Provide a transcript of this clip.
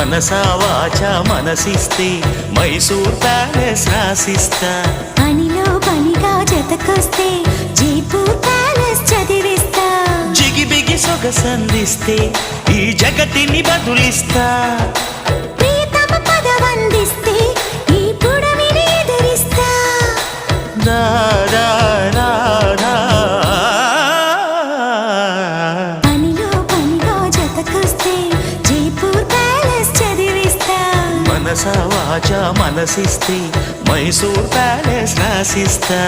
మనసా వాచా మనసిస్తే మైసూర్ ప్యాలెస్ రాసిస్తా. పనిలో పనిగా జతకొస్తే జైపూర్ ప్యాలెస్ చదివిస్తా. జిగిబిగి సొగసందిస్తే ఈ జగతిని బదులిస్తా. ప్రియతమ పదవందిస్తే ఈ పుడమిని ఎదిరిస్తా. రా రా రా రా. పనిలో పనిగా జతకొస్తే జైపూర్ ప్యాలెస్ చదివిస్తా. మనసా వాచా మనసిస్తే మైసూర్ ప్యాలెస్ రాసిస్తా.